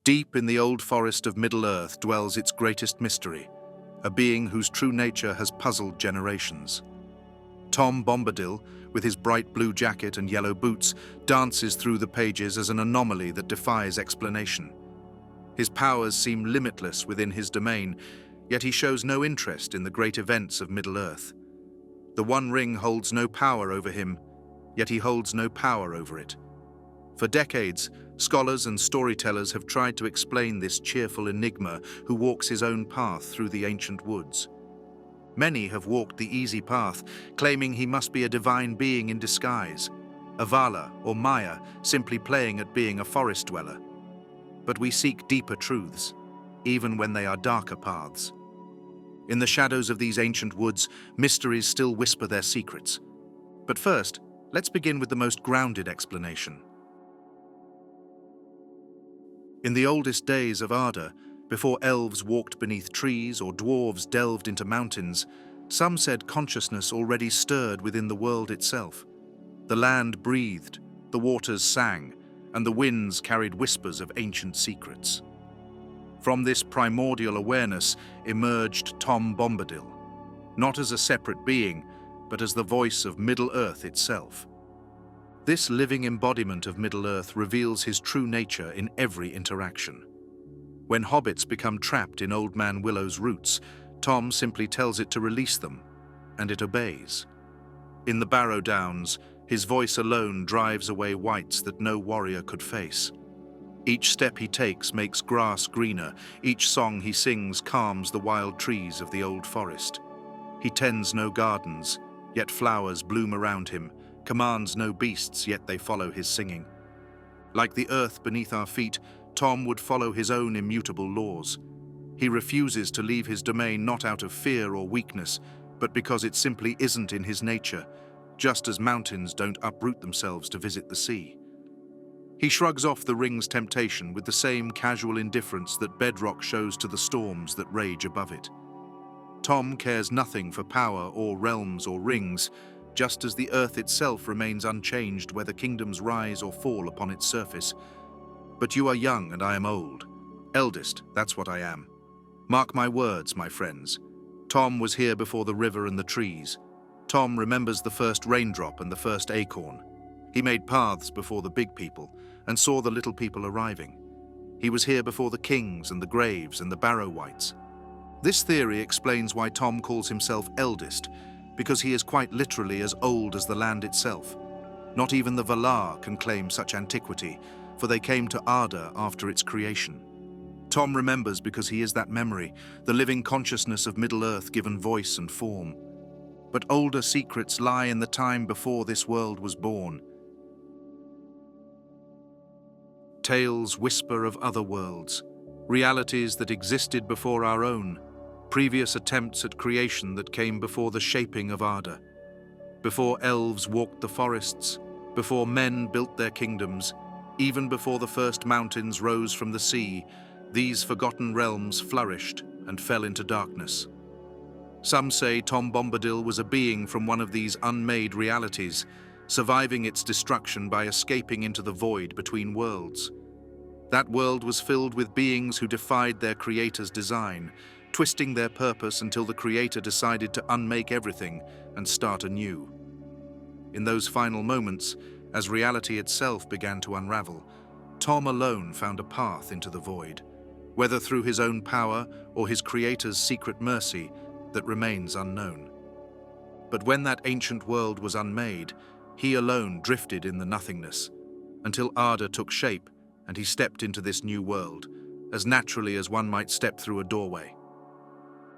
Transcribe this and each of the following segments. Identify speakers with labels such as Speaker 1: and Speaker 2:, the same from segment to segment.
Speaker 1: Deep in the old forest of Middle-earth dwells its greatest mystery, a being whose true nature has puzzled generations. Tom Bombadil, with his bright blue jacket and yellow boots, dances through the pages as an anomaly that defies explanation. His powers seem limitless within his domain, yet he shows no interest in the great events of Middle-earth. The One Ring holds no power over him, yet he holds no power over it. For decades, scholars and storytellers have tried to explain this cheerful enigma who walks his own path through the ancient woods. Many have walked the easy path, claiming he must be a divine being in disguise, a Valar or Maya simply playing at being a forest dweller. But we seek deeper truths, even when they are darker paths. In the shadows of these ancient woods, mysteries still whisper their secrets. But first, let's begin with the most grounded explanation. In the oldest days of Arda, before elves walked beneath trees or dwarves delved into mountains, some said consciousness already stirred within the world itself. The land breathed, the waters sang, and the winds carried whispers of ancient secrets. From this primordial awareness emerged Tom Bombadil, not as a separate being, but as the voice of Middle-earth itself. This living embodiment of Middle-earth reveals his true nature in every interaction. When hobbits become trapped in Old Man Willow's roots, Tom simply tells it to release them, and it obeys. In the Barrow Downs, his voice alone drives away wights that no warrior could face. Each step he takes makes grass greener, each song he sings calms the wild trees of the old forest. He tends no gardens, yet flowers bloom around him, commands no beasts, yet they follow his singing. Like the earth beneath our feet, Tom would follow his own immutable laws. He refuses to leave his domain not out of fear or weakness, but because it simply isn't in his nature, just as mountains don't uproot themselves to visit the sea. He shrugs off the ring's temptation with the same casual indifference that bedrock shows to the storms that rage above it. Tom cares nothing for power or realms or rings, just as the earth itself remains unchanged whether kingdoms rise or fall upon its surface. But you are young and I am old. Eldest, that's what I am. Mark my words, my friends. Tom was here before the river and the trees. Tom remembers the first raindrop and the first acorn. He made paths before the big people and saw the little people arriving. He was here before the kings and the graves and the barrow wights. This theory explains why Tom calls himself eldest, because he is quite literally as old as the land itself. Not even the Valar can claim such antiquity, for they came to Arda after its creation. Tom remembers because he is that memory, the living consciousness of Middle-earth given voice and form. But older secrets lie in the time before this world was born. Tales whisper of other worlds, realities that existed before our own, previous attempts at creation that came before the shaping of Arda. Before elves walked the forests, before men built their kingdoms, even before the first mountains rose from the sea, these forgotten realms flourished and fell into darkness. Some say Tom Bombadil was a being from one of these unmade realities, surviving its destruction by escaping into the void between worlds. That world was filled with beings who defied their creator's design, twisting their purpose until the creator decided to unmake everything and start anew. In those final moments, as reality itself began to unravel, Tom alone found a path into the void, whether through his own power or his creator's secret mercy that remains unknown. But when that ancient world was unmade, he alone drifted in the nothingness, until Arda took shape and he stepped into this new world, as naturally as one might step through a doorway.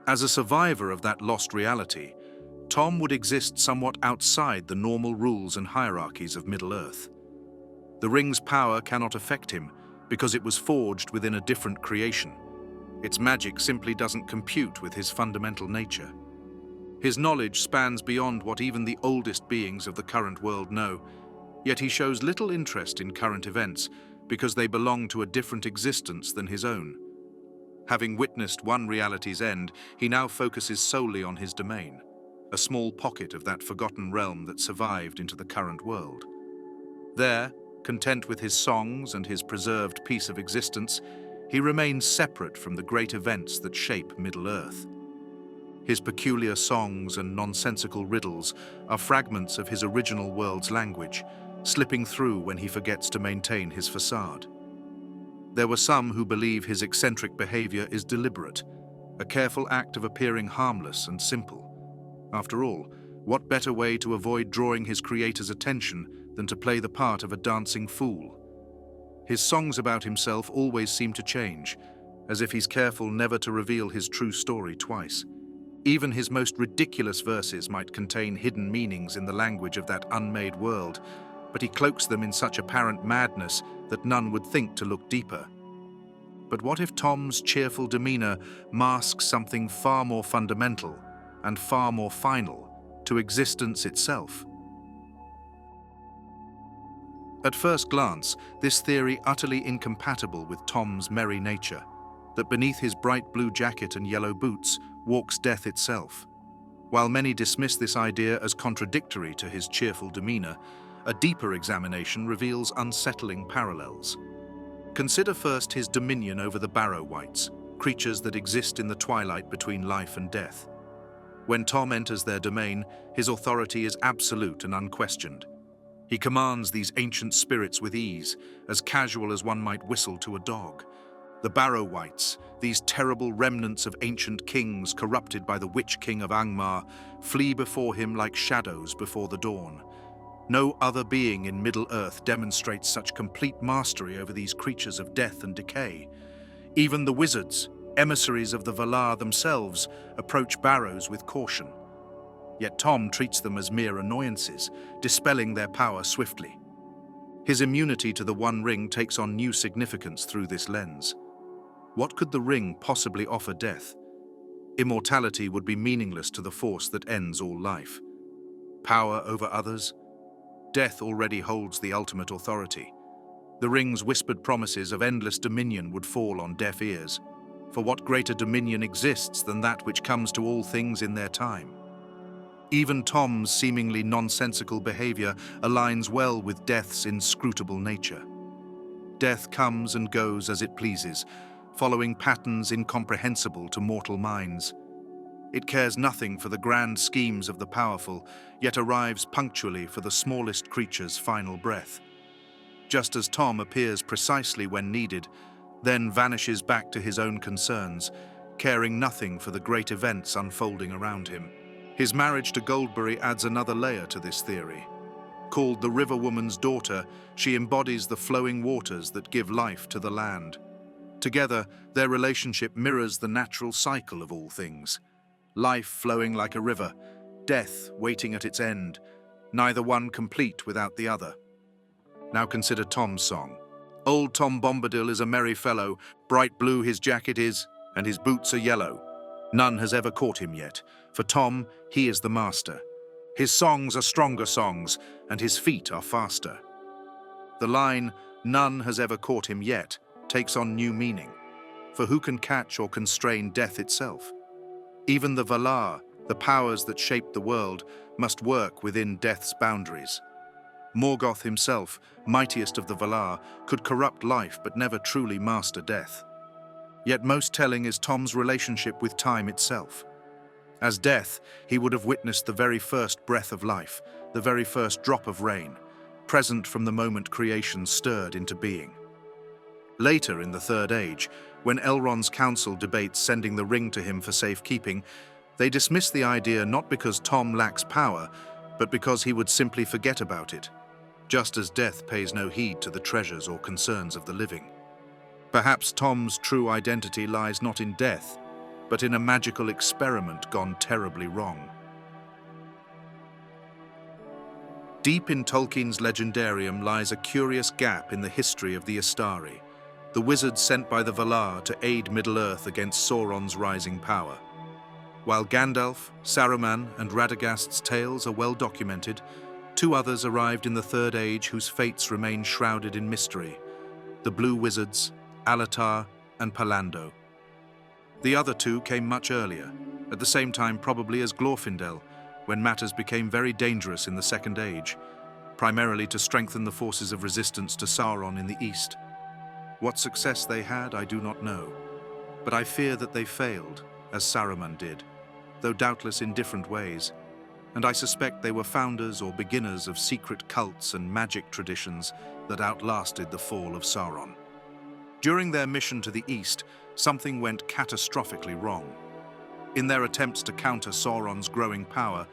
Speaker 1: As a survivor of that lost reality, Tom would exist somewhat outside the normal rules and hierarchies of Middle-earth. The ring's power cannot affect him because it was forged within a different creation. Its magic simply doesn't compute with his fundamental nature. His knowledge spans beyond what even the oldest beings of the current world know, yet he shows little interest in current events because they belong to a different existence than his own. Having witnessed one reality's end, he now focuses solely on his domain, a small pocket of that forgotten realm that survived into the current world. There, content with his songs and his preserved piece of existence, he remains separate from the great events that shape Middle-earth. His peculiar songs and nonsensical riddles are fragments of his original world's language, slipping through when he forgets to maintain his facade. There were some who believe his eccentric behavior is deliberate, a careful act of appearing harmless and simple. After all, what better way to avoid drawing his creator's attention than to play the part of a dancing fool? His songs about himself always seem to change, as if he's careful never to reveal his true story twice. Even his most ridiculous verses might contain hidden meanings in the language of that unmade world, but he cloaks them in such apparent madness that none would think to look deeper. But what if Tom's cheerful demeanor masks something far more fundamental and far more final to existence itself? At first glance, this theory utterly incompatible with Tom's merry nature, that beneath his bright blue jacket and yellow boots walks death itself. While many dismiss this idea as contradictory to his cheerful demeanor, a deeper examination reveals unsettling parallels. Consider first his dominion over the Barrow-wights, creatures that exist in the twilight between life and death. When Tom enters their domain, his authority is absolute and unquestioned. He commands these ancient spirits with ease, as casual as one might whistle to a dog. The Barrow-wights, these terrible remnants of ancient kings corrupted by the Witch King of Angmar, flee before him like shadows before the dawn. No other being in Middle-earth demonstrates such complete mastery over these creatures of death and decay. Even the wizards, emissaries of the Valar themselves, approach Barrows with caution. Yet Tom treats them as mere annoyances, dispelling their power swiftly. His immunity to the One Ring takes on new significance through this lens. What could the ring possibly offer death? Immortality would be meaningless to the force that ends all life. Power over others? Death already holds the ultimate authority. The ring's whispered promises of endless dominion would fall on deaf ears. For what greater dominion exists than that which comes to all things in their time? Even Tom's seemingly nonsensical behavior aligns well with death's inscrutable nature. Death comes and goes as it pleases, following patterns incomprehensible to mortal minds. It cares nothing for the grand schemes of the powerful, yet arrives punctually for the smallest creature's final breath. Just as Tom appears precisely when needed, then vanishes back to his own concerns, caring nothing for the great events unfolding around him. His marriage to Goldberry adds another layer to this theory. Called the River Woman's daughter, she embodies the flowing waters that give life to the land. Together, their relationship mirrors the natural cycle of all things. Life flowing like a river, death waiting at its end, neither one complete without the other. Now consider Tom's song. Old Tom Bombadil is a merry fellow, bright blue his jacket is, and his boots are yellow. None has ever caught him yet. For Tom, he is the master. His songs are stronger songs, and his feet are faster. The line, "None has ever caught him yet," takes on new meaning. For who can catch or constrain death itself? Even the Valar, the powers that shape the world, must work within death's boundaries. Morgoth himself, mightiest of the Valar, could corrupt life but never truly master death. Yet most telling is Tom's relationship with time itself. As death, he would have witnessed the very first breath of life, the very first drop of rain, present from the moment creation stirred into being. Later in the Third Age, when Elrond's council debates sending the ring to him for safekeeping, they dismiss the idea not because Tom lacks power, but because he would simply forget about it, just as death pays no heed to the treasures or concerns of the living. Perhaps Tom's true identity lies not in death, but in a magical experiment gone terribly wrong. Deep in Tolkien's legendarium lies a curious gap in the history of the Istari, the wizards sent by the Valar to aid Middle-earth against Sauron's rising power. While Gandalf, Saruman, and Radagast's tales are well documented, two others arrived in the Third Age whose fates remain shrouded in mystery: the Blue Wizards, Alatar, and Palando. The other two came much earlier, at the same time probably as Glorfindel, when matters became very dangerous in the Second Age, primarily to strengthen the forces of resistance to Sauron in the east. What success they had, I do not know, but I fear that they failed, as Saruman did, though doubtless in different ways, and I suspect they were founders or beginners of secret cults and magic traditions that outlasted the fall of Sauron. During their mission to the east, something went catastrophically wrong. In their attempts to counter Sauron's growing power,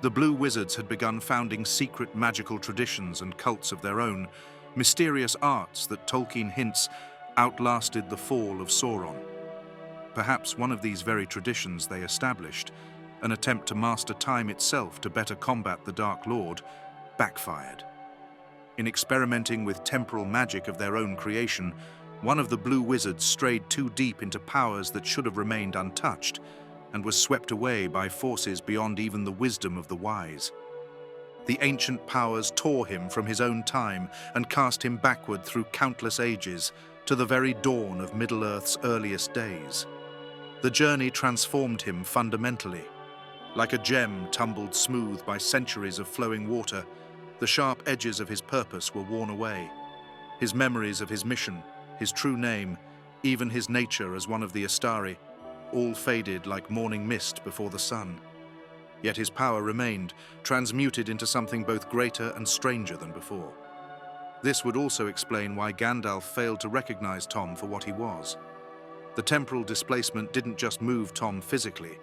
Speaker 1: the Blue Wizards had begun founding secret magical traditions and cults of their own, mysterious arts that Tolkien hints outlasted the fall of Sauron. Perhaps one of these very traditions they established, an attempt to master time itself to better combat the Dark Lord, backfired. In experimenting with temporal magic of their own creation, one of the Blue Wizards strayed too deep into powers that should have remained untouched, and was swept away by forces beyond even the wisdom of the wise. The ancient powers tore him from his own time and cast him backward through countless ages to the very dawn of Middle-earth's earliest days. The journey transformed him fundamentally. Like a gem tumbled smooth by centuries of flowing water, the sharp edges of his purpose were worn away. His memories of his mission, his true name, even his nature as one of the Astari, all faded like morning mist before the sun. Yet his power remained, transmuted into something both greater and stranger than before. This would also explain why Gandalf failed to recognize Tom for what he was. The temporal displacement didn't just move Tom physically,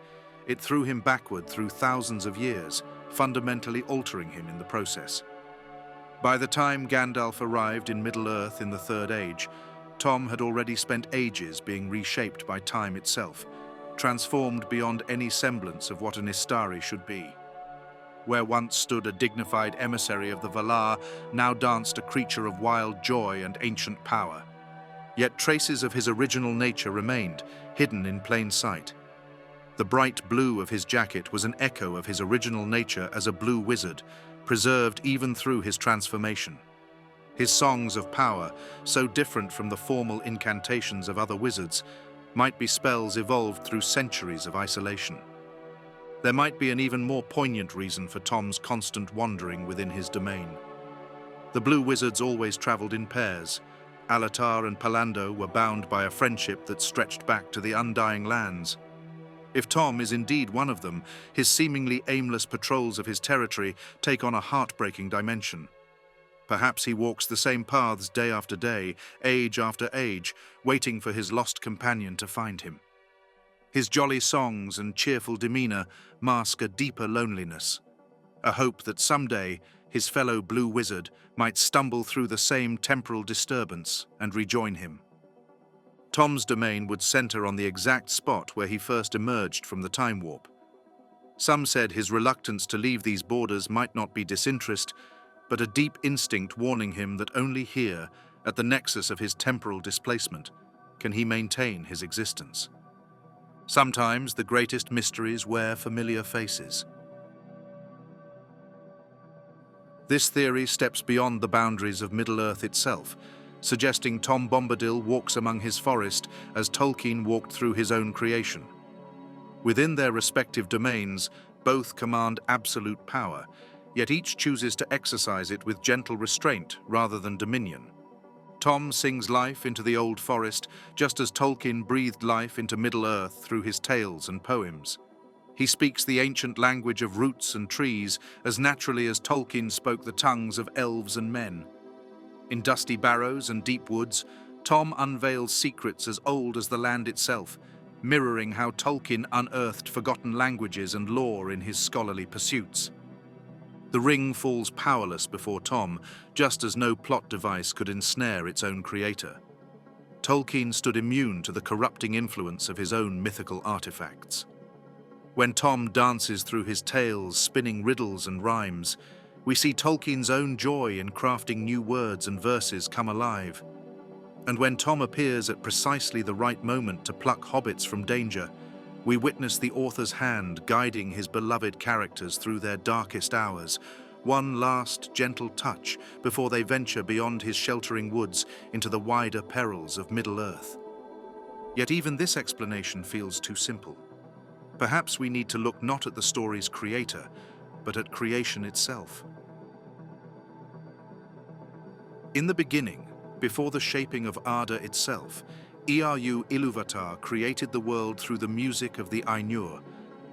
Speaker 1: it threw him backward through thousands of years, fundamentally altering him in the process. By the time Gandalf arrived in Middle-earth in the Third Age, Tom had already spent ages being reshaped by time itself, transformed beyond any semblance of what an Istari should be. Where once stood a dignified emissary of the Valar, now danced a creature of wild joy and ancient power. Yet traces of his original nature remained, hidden in plain sight. The bright blue of his jacket was an echo of his original nature as a blue wizard, preserved even through his transformation. His songs of power, so different from the formal incantations of other wizards, might be spells evolved through centuries of isolation. There might be an even more poignant reason for Tom's constant wandering within his domain. The Blue Wizards always traveled in pairs. Alatar and Palando were bound by a friendship that stretched back to the Undying Lands. If Tom is indeed one of them, his seemingly aimless patrols of his territory take on a heartbreaking dimension. Perhaps he walks the same paths day after day, age after age, waiting for his lost companion to find him. His jolly songs and cheerful demeanor mask a deeper loneliness, a hope that someday his fellow Blue Wizard might stumble through the same temporal disturbance and rejoin him. Tom's domain would center on the exact spot where he first emerged from the time warp. Some said his reluctance to leave these borders might not be disinterest, but a deep instinct warning him that only here, at the nexus of his temporal displacement, can he maintain his existence. Sometimes the greatest mysteries wear familiar faces. This theory steps beyond the boundaries of Middle-earth itself, suggesting Tom Bombadil walks among his forest as Tolkien walked through his own creation. Within their respective domains, both command absolute power, yet each chooses to exercise it with gentle restraint rather than dominion. Tom sings life into the old forest, just as Tolkien breathed life into Middle-earth through his tales and poems. He speaks the ancient language of roots and trees as naturally as Tolkien spoke the tongues of elves and men. In dusty barrows and deep woods, Tom unveils secrets as old as the land itself, mirroring how Tolkien unearthed forgotten languages and lore in his scholarly pursuits. The ring falls powerless before Tom, just as no plot device could ensnare its own creator. Tolkien stood immune to the corrupting influence of his own mythical artifacts. When Tom dances through his tales, spinning riddles and rhymes, we see Tolkien's own joy in crafting new words and verses come alive. And when Tom appears at precisely the right moment to pluck hobbits from danger, we witness the author's hand guiding his beloved characters through their darkest hours, one last gentle touch before they venture beyond his sheltering woods into the wider perils of Middle-earth. Yet even this explanation feels too simple. Perhaps we need to look not at the story's creator, but at creation itself. In the beginning, Before the shaping of Arda itself, Eru Ilúvatar created the world through the music of the Ainur,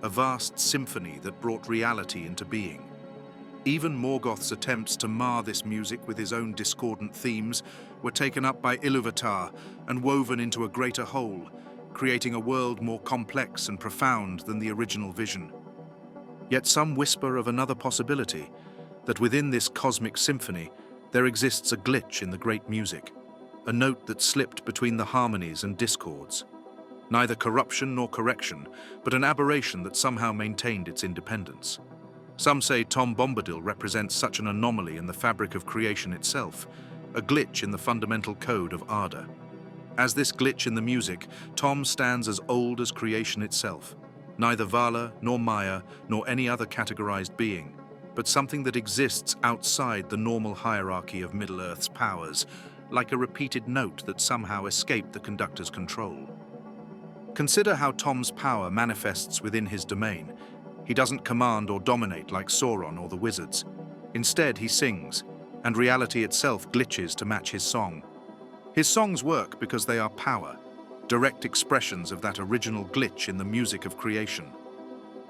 Speaker 1: a vast symphony that brought reality into being. Even Morgoth's attempts to mar this music with his own discordant themes were taken up by Ilúvatar and woven into a greater whole, creating a world more complex and profound than the original vision. Yet some whisper of another possibility, that within this cosmic symphony there exists a glitch in the great music, a note that slipped between the harmonies and discords. Neither corruption nor correction, but an aberration that somehow maintained its independence. Some say Tom Bombadil represents such an anomaly in the fabric of creation itself, a glitch in the fundamental code of Arda. As this glitch in the music, Tom stands as old as creation itself, neither Valar, nor Maya, nor any other categorized being, but something that exists outside the normal hierarchy of Middle-earth's powers, like a repeated note that somehow escaped the conductor's control. Consider how Tom's power manifests within his domain. He doesn't command or dominate like Sauron or the wizards. Instead, he sings, and reality itself glitches to match his song. His songs work because they are power, direct expressions of that original glitch in the music of creation.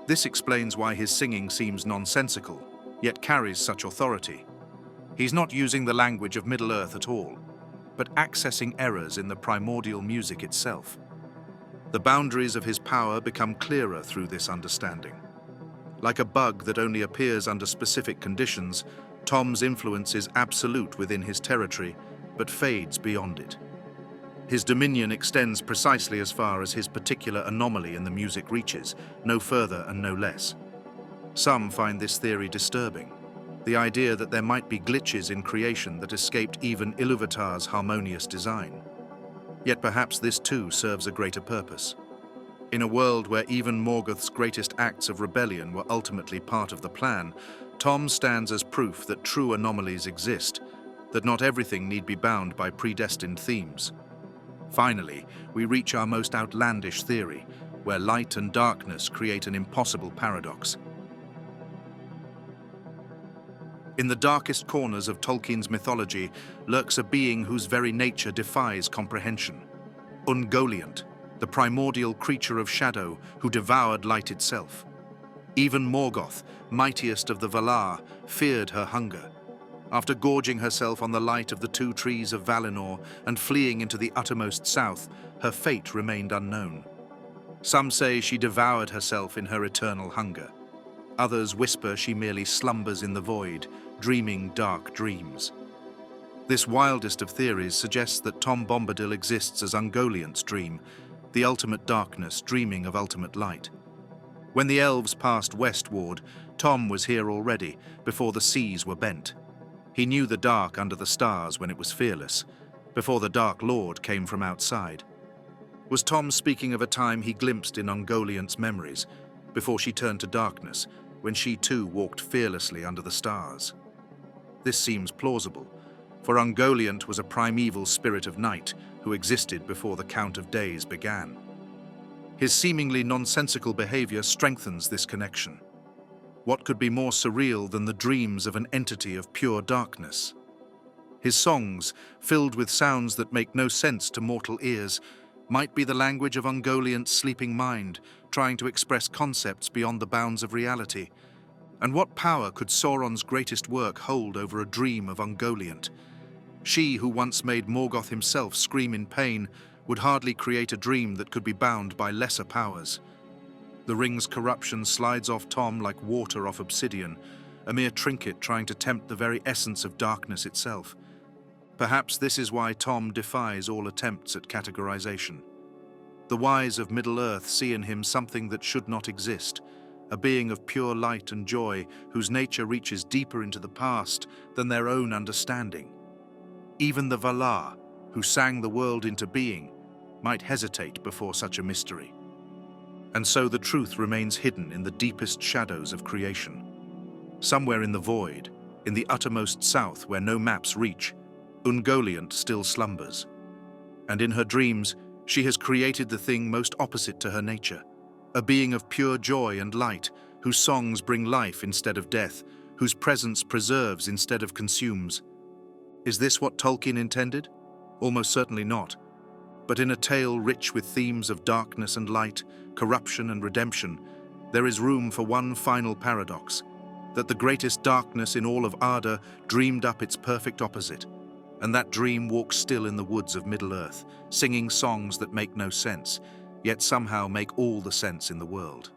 Speaker 1: This explains why his singing seems nonsensical, yet carries such authority. He's not using the language of Middle-earth at all, but accessing errors in the primordial music itself. The boundaries of his power become clearer through this understanding. Like a bug that only appears under specific conditions, Tom's influence is absolute within his territory, but fades beyond it. His dominion extends precisely as far as his particular anomaly in the music reaches, no further and no less. Some find this theory disturbing, the idea that there might be glitches in creation that escaped even Ilúvatar's harmonious design. Yet perhaps this too serves a greater purpose. In a world where even Morgoth's greatest acts of rebellion were ultimately part of the plan, Tom stands as proof that true anomalies exist, that not everything need be bound by predestined themes. Finally, we reach our most outlandish theory, where light and darkness create an impossible paradox. In the darkest corners of Tolkien's mythology lurks a being whose very nature defies comprehension. Ungoliant, the primordial creature of shadow who devoured light itself. Even Morgoth, mightiest of the Valar, feared her hunger. After gorging herself on the light of the two trees of Valinor and fleeing into the uttermost south, her fate remained unknown. Some say she devoured herself in her eternal hunger. Others whisper she merely slumbers in the void, dreaming dark dreams. This wildest of theories suggests that Tom Bombadil exists as Ungoliant's dream, the ultimate darkness dreaming of ultimate light. When the elves passed westward, Tom was here already, before the seas were bent. He knew the dark under the stars when it was fearless, before the Dark Lord came from outside. Was Tom speaking of a time he glimpsed in Ungoliant's memories, before she turned to darkness, when she too walked fearlessly under the stars? This seems plausible, for Ungoliant was a primeval spirit of night who existed before the count of days began. His seemingly nonsensical behavior strengthens this connection. What could be more surreal than the dreams of an entity of pure darkness? His songs, filled with sounds that make no sense to mortal ears, might be the language of Ungoliant's sleeping mind, trying to express concepts beyond the bounds of reality. And what power could Sauron's greatest work hold over a dream of Ungoliant? She who once made Morgoth himself scream in pain would hardly create a dream that could be bound by lesser powers. The ring's corruption slides off Tom like water off obsidian, a mere trinket trying to tempt the very essence of darkness itself. Perhaps this is why Tom defies all attempts at categorization. The wise of Middle-earth see in him something that should not exist, a being of pure light and joy whose nature reaches deeper into the past than their own understanding. Even the Valar, who sang the world into being, might hesitate before such a mystery. And so the truth remains hidden in the deepest shadows of creation. Somewhere in the void, in the uttermost south where no maps reach, Ungoliant still slumbers. And in her dreams, she has created the thing most opposite to her nature, a being of pure joy and light, whose songs bring life instead of death, whose presence preserves instead of consumes. Is this what Tolkien intended? Almost certainly not. But in a tale rich with themes of darkness and light, corruption and redemption, there is room for one final paradox, that the greatest darkness in all of Arda dreamed up its perfect opposite, and that dream walks still in the woods of Middle-earth, singing songs that make no sense, yet somehow make all the sense in the world.